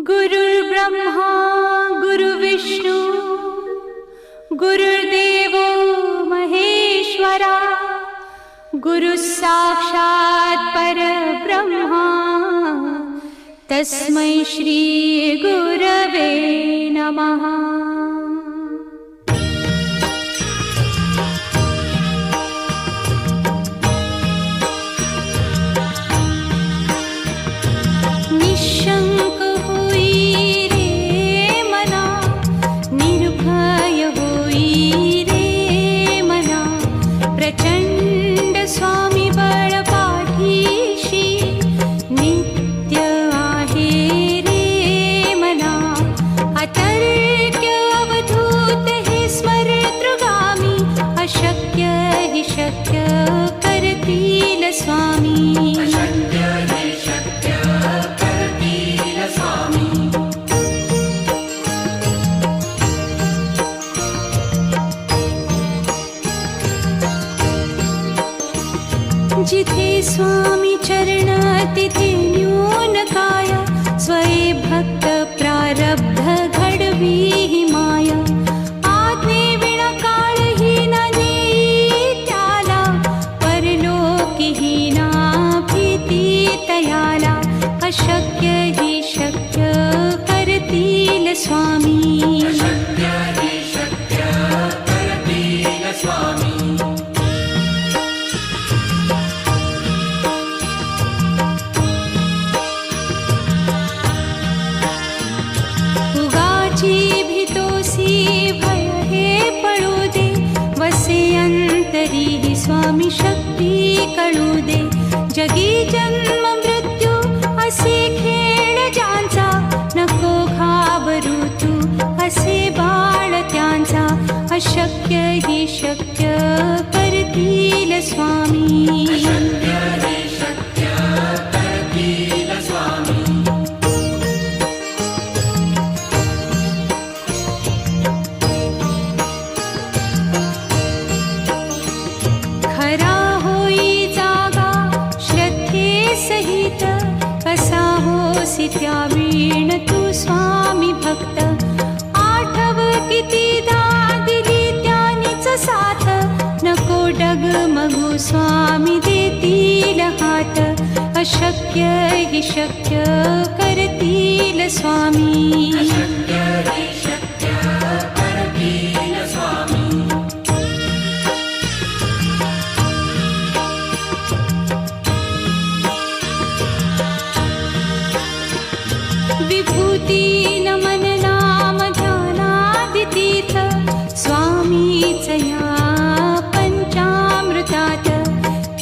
गुरुर्ब्रह्मा गुरुविष्णू गुरुर्देवो महेश्वरा गुरुसाक्षात् परब्रह्मा तस्मै श्री गुरवे नमः। निशंक होई रे मना, निर्भय होई रे मना, प्रचंड स्वामी बळ पाठीशी नित्य आहे रे मना। अतर्क्य अवधूत हे स्मरतृगामी, अशक्य हि शक्य करतील स्वामी। जिथे स्वामी चरण तिथे न्यून काय, स्वये भक्त प्रारब्ध घडवी ही माया। आज्ञे विना काळही न नेई त्याला, परलोकीही ना भीती तयाला। अशक्य ही शक्य करतील स्वामी। स्वामी शक्ती कळू दे, जगी जन्म मृत्यू असे खेळ ज्यांचा। नको घाबरू तू असे बाळ त्यांचा, अशक्य ही शक्य करतील स्वामी। त्यावीण तू स्वामी भक्त, आठव कितीदा दिली त्यानीच साथ। नको डगमगू स्वामी देतील हात, अशक्य हि शक्य करतील स्वामी। विभूती नमन नाम ध्यानादि तीर्थ, स्वामीच या पंचामृतात।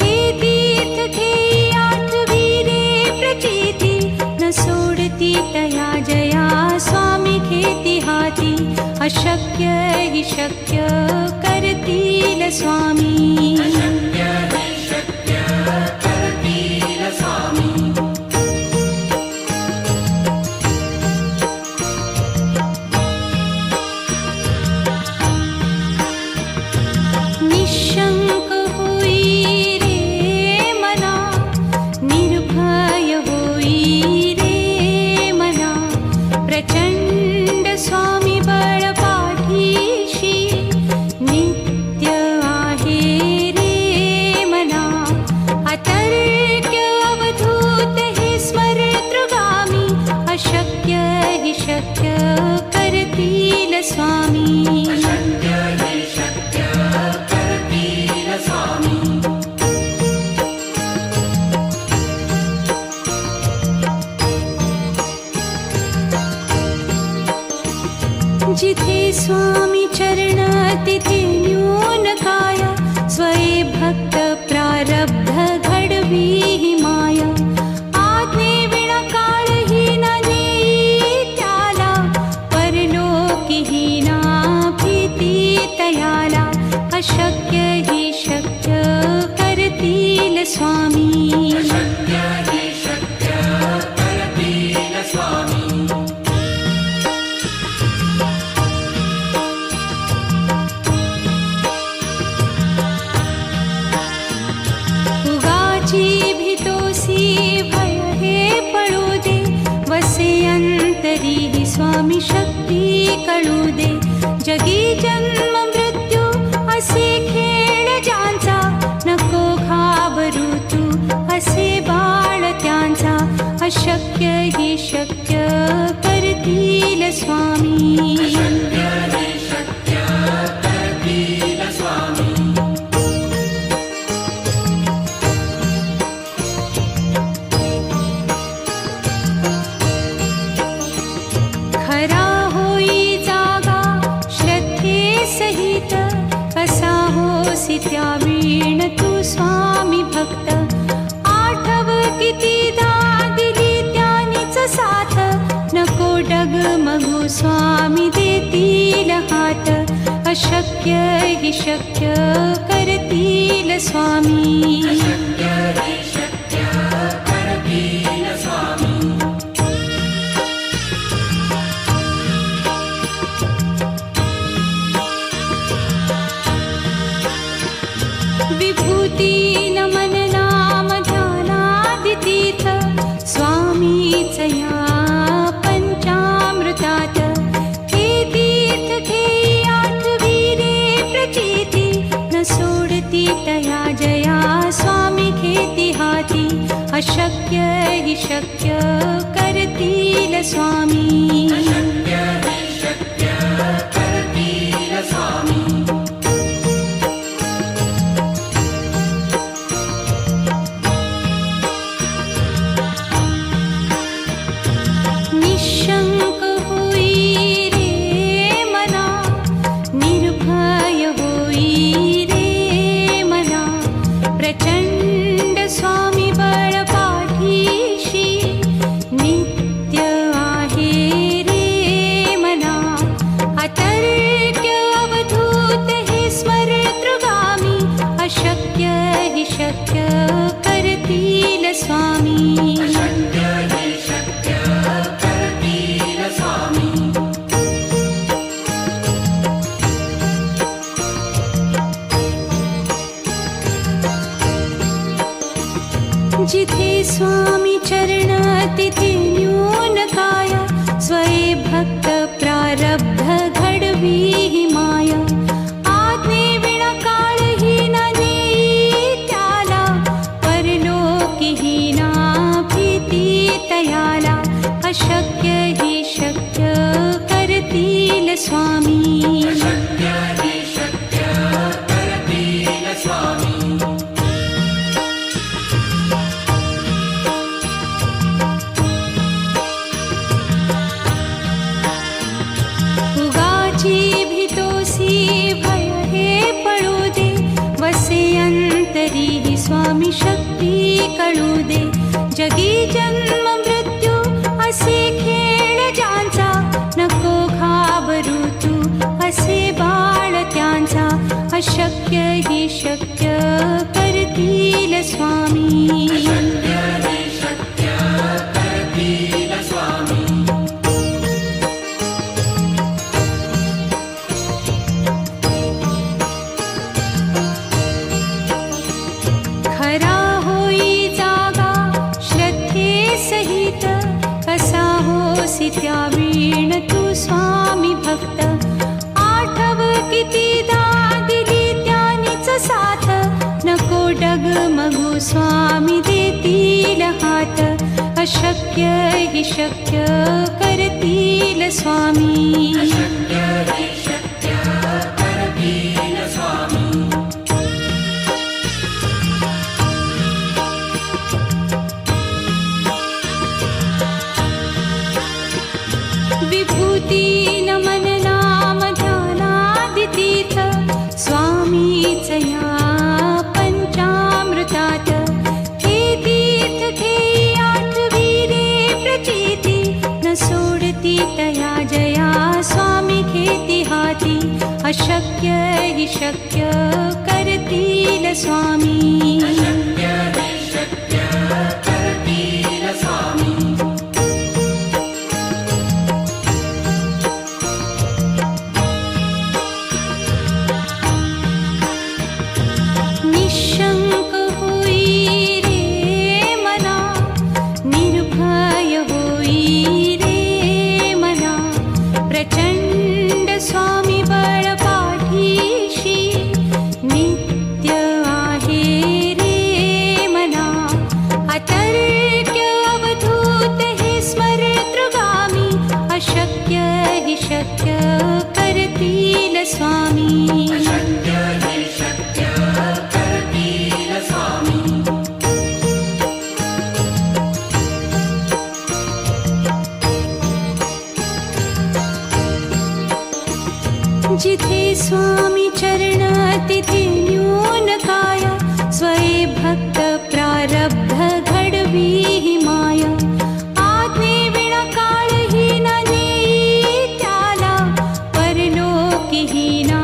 हे तीर्थ घेई आठवी रे प्रचिती, न सोडती तया जया स्वामी घेती हाती। अशक्य हि शक्य करतील स्वामी। निशंक होई रे मना, निर्भय होई रे मना, प्रचंड स्वामी बळ पाठीशी नित्य आहे रे मना। अतर्क्य अवधूत हे स्मरतृगामी, अशक्य हि शक्य करतील स्वामी। जिथे स्वामी चरण तिथे न्यून काय, स्वये भक्त प्रारब्ध घडवी ही माया। आज्ञे विना काळही न नेई त्याला, परलोकीही ना भीती तयाला। अशक्य ही शक्य करतील स्वामी। तरीही स्वामी शक्ती कळू दे. जगी जन्म मृत्यू असे खेळ ज्यांचा, नको घाबरू तू असे बाळ त्यांचा. अशक्य ही शक्य करतील स्वामी. खरा होई जागा श्रद्धे सहित, कसा होसी त्या वीण तू स्वामी भक्त. आठव कितीदा दिली त्यानीच साथ, नको डगमगू स्वामी देतील हात. अशक्य ही शक्य करतील स्वामी. विभूती नमन नाम ध्यानादितीर्थ, स्वामीच या पंचामृतात. हे तीर्थ घेई आठवी रे प्रचिती, न सोडती तया जया स्वामी घेती हाती. अशक्य ही शक्य करतील स्वामी. निशंक होई रे मना, निर्भय होई रे मना. प्रचंड स्वामी बळ पाठीशी, नित्य आहे रे मना. अतर्क्य अवधूत हे स्मरतृगामी, अशक्य हि शक्य करतील स्वामी. जिथे स्वामी चरण तिथे न्यून काय, स्वये भक्त प्रारब्ध घडवी ही माया. आज्ञे विना काळही न नेई त्याला, परलोकीही ना भीती तयाला. अशक्य ही शक्य करतील स्वामी. भीतोसी भय हे पळू दे, वसे अंतरी ही स्वामी शक्ती कळू दे. जगी जन्म मृत्यू असे खेळ ज्यांचा, नको घाबरू तू असे बाळ त्यांचा. अशक्य ही शक्य करतील स्वामी. खरा होई जागा श्रद्धे सहित, कसा होसी त्या वीण तू स्वामी भक्त. आठव कितीदा दिली त्यानीच साथ, नको डगमगू स्वामी देतील हात. अशक्य हि शक्य करतील स्वामी. विभूती नमन नाम ध्यानादितीर्थ, स्वामीच या पंचामृतात. हे तीर्थ घेई आठवी रे प्रचिती, न सोडती तया जया स्वामी घेती हाती. अशक्य हि शक्य करतील स्वामी. निशंक होई रे मना, निर्भय होई रे स्वामी जिथे स्वामी चरण तिथे न्यून काया स्वये भक्त प्रारब्ध घडवी ही माया आज्ञे विना काळही न नेई त्याला परलोकीही ना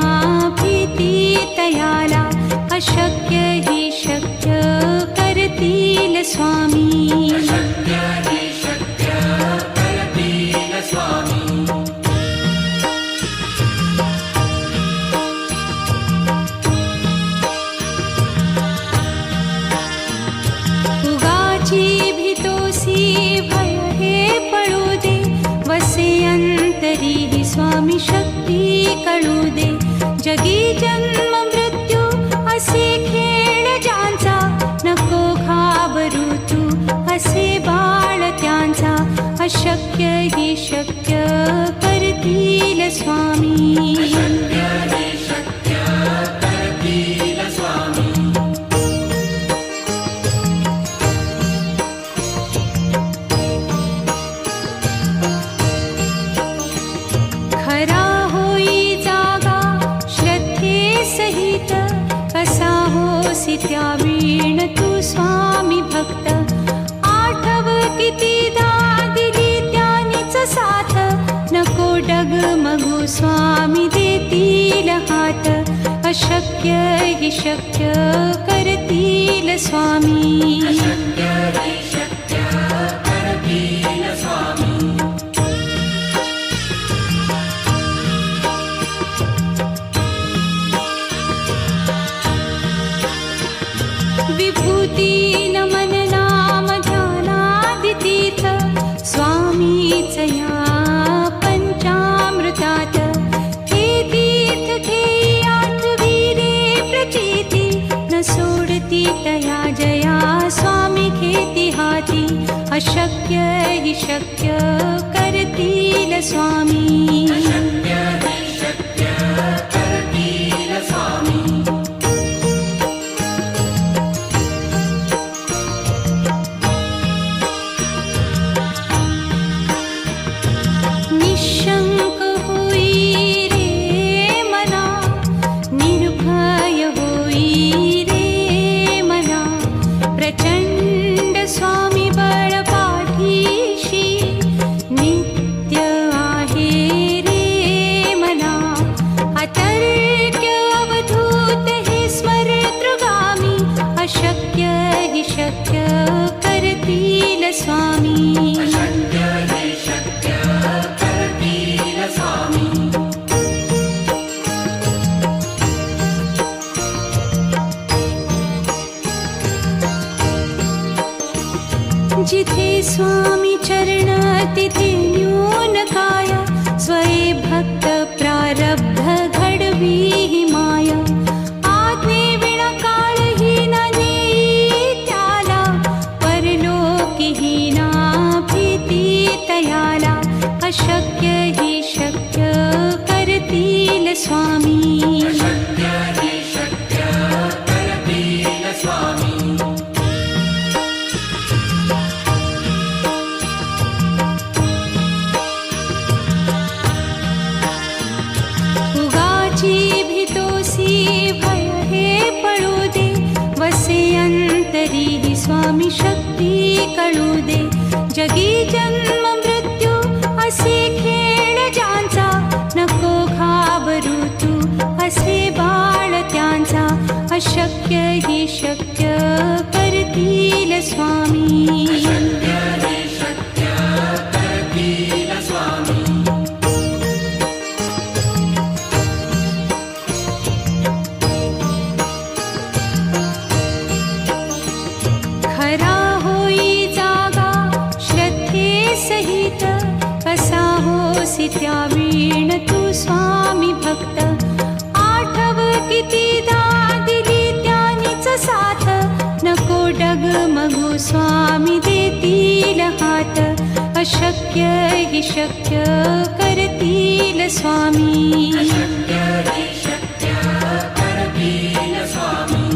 भीती तयाला अशक्य ही शक्य करतील स्वामी स्वामी शक्ती कळू दे जगी जन्म मृत्यू असे खेळ ज्यांचा नको घाबरू तू असे बाळ त्यांचा अशक्य ही शक्य करतील स्वामी त्यावीण तू स्वामी भक्त आठव कितीदा दिली त्यानीच साथ नको डगमगू स्वामी देतील हात अशक्य ही शक्य करतील स्वामी विभूती नमन नाम ध्यानादितीर्थ स्वामीच या पंचामृतात हे तीर्थ घेई आठवी रे प्रचिती न सोडती तया जया स्वामी घेती हाती अशक्य ही शक्य करतील स्वामी जिथे स्वामी चरण तिथे न्यून काया स्वये भक्त प्रारब्ध घडवी ही माया आज्ञे विना काळही न नेई त्याला परलोकीही ना भीती तयाला अशक्य ही शक्य करतील स्वामी स्वामी शक्ती कळू दे जगी जन्म मृत्यू असे खेळ ज्यांचा नको घाबरू तू असे बाळ त्यांचा अशक्य ही शक्य करतील स्वामी त्यावीण तू स्वामी भक्त आठव कितीदा दिली त्यानीच साथ नको डगमगू स्वामी देतील हात अशक्य ही शक्य करतील करतील स्वामी. अशक्य हि शक्य करतील स्वामी.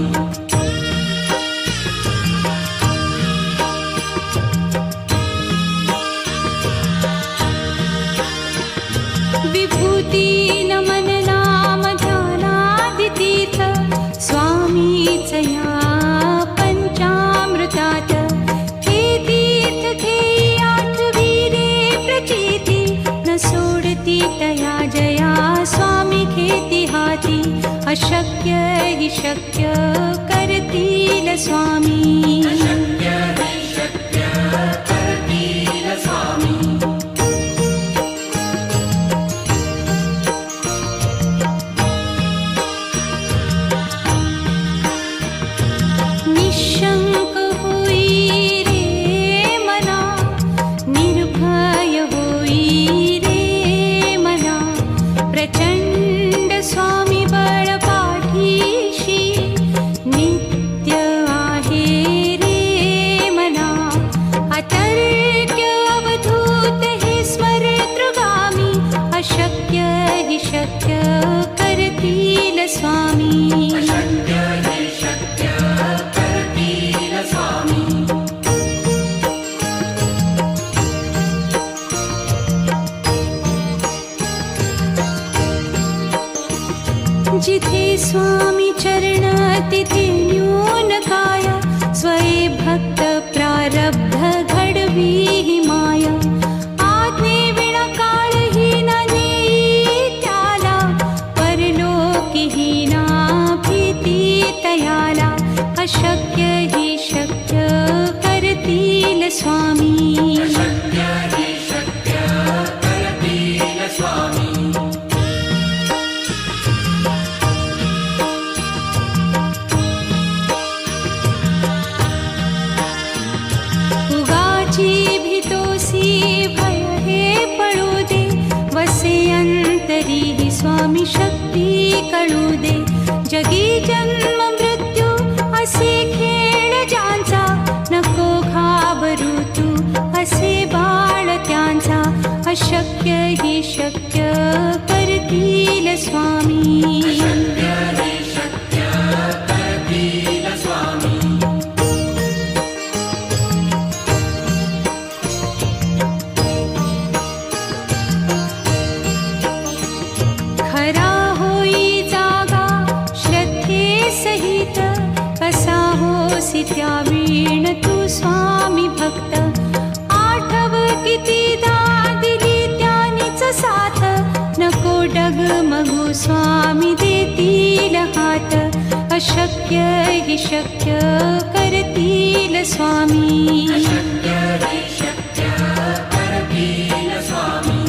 विभूती नमन नाम ध्यानादितीर्थ स्वामीच या पंचामृतात. हे तीर्थ घेई आठविरे प्रचिती न सोडती तया जया स्वामी घेती हाती. अशक्य हि शक्य करतील स्वामी. अशक्य हि शक्य करतील स्वामी. निशंक होई रे मना, निर्भय होई रे मना. प्रचंड स्वामी बळ पाठीशी नित्य आहे रे मना. अतर्क्य अवधूत हे स्मरतृगामी. अशक्य हि शक्य करतील स्वामी. अशक्य हि शक्य करतील स्वामी. जिथे स्वामी चरण तिथे न्यून काय. स्वये भक्त प्रारब्ध घडवी हि माया. आज्ञे विना काळही न नेई त्याला. परलोकी हि ना भीती तयाला. अशक्य हि शक्य करतील स्वामी. अशक्य हि शक्य करतील स्वामी. उगाची भीतोसी भय हे पळू दे. वसे अंतरी हि स्वामी शक्ती कळू दे. जगी जन्म मृत्यू असे खेळ ज्यांचा. नको घाबरू तू असे बाळ त्यांचा. अशक्य हि शक्य करतील स्वामी. अशक्य हि शक्य करतील स्वामी. खरा होई जागा श्रद्धे सहित. कसा होसी त्या वीण तू स्वामी भक्त. आठव कितीदा दिली त्यानीच साथ. नको डगमगू स्वामी देतील हात. अशक्य हि शक्य करतील स्वामी. अशक्य हि शक्य करतील स्वामी.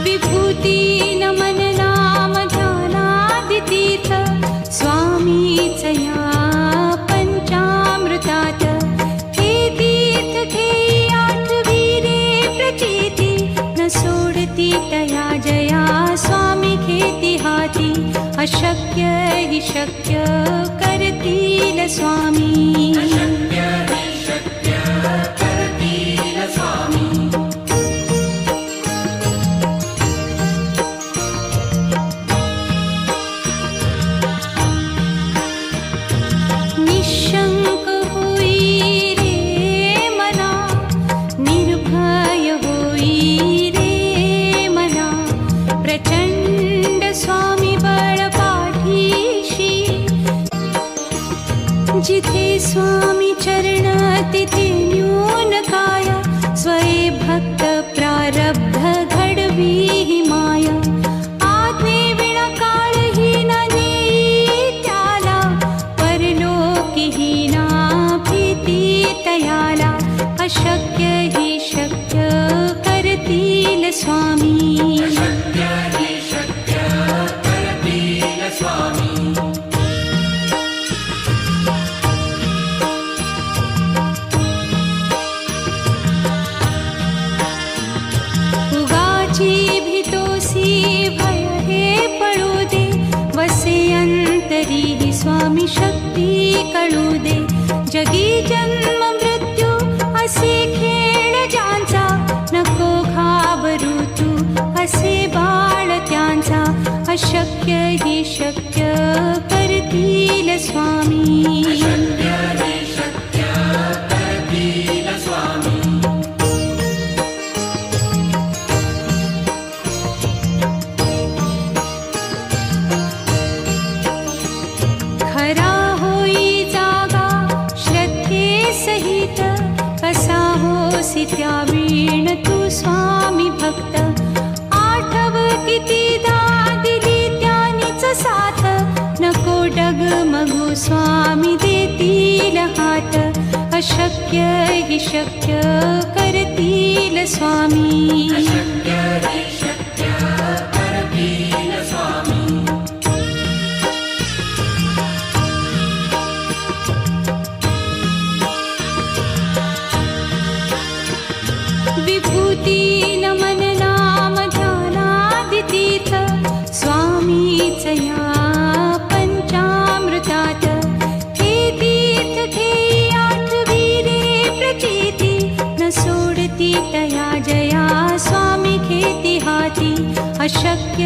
विभूती नमन नाम ध्यानादितीर्थ स्वामीच या पंचामृतात. हे तीर्थ घेई आठविरे प्रचिती न सोडती तया जया स्वामी घेती हाती. अशक्य हि शक्य करतील स्वामी. अशक्य हि शक्य करतील स्वामी. निशंक होई रे मना, निर्भय होई रे मना. प्रचंड स्वामी बळ पाठीशी. जिथे स्वामी चरण तिथे न्यून काय. स्वये भक्त प्रारब्ध घडवी हि माया. आज्ञे विना काळही न नेई त्याला. परलोकी हि ना भीती तयाला. अशक्य हि शक्य करतील स्वामी. अशक्य हि शक्य करतील स्वामी. तरीही स्वामी शक्ती कळू दे. जगी जन्म मृत्यू असे खेळ ज्यांचा, नको घाबरू तू असे बाळ त्यांचा. अशक्य ही शक्य करतील स्वामी. अशक्य हि शक्य करतील स्वामी. खरा होई जागा श्रद्धे सहित, कसा होसी त्या वीण तू स्वामी भक्त. आठव कितीदा दिली त्यानीच साथ, नको डगमगू स्वामी देतील हात. अशक्य हि शक्य करतील स्वामी. अशक्य हि शक्य करतील स्वामी. विभूती नमन नाम ध्यानादितीर्थ, स्वामीच या पंचामृतात. हे तीर्थ घेई आठविरे प्रचिती, न सोडती तया जया स्वामी घेती हाती. अशक्य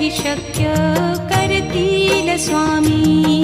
हि शक्य करतील स्वामी.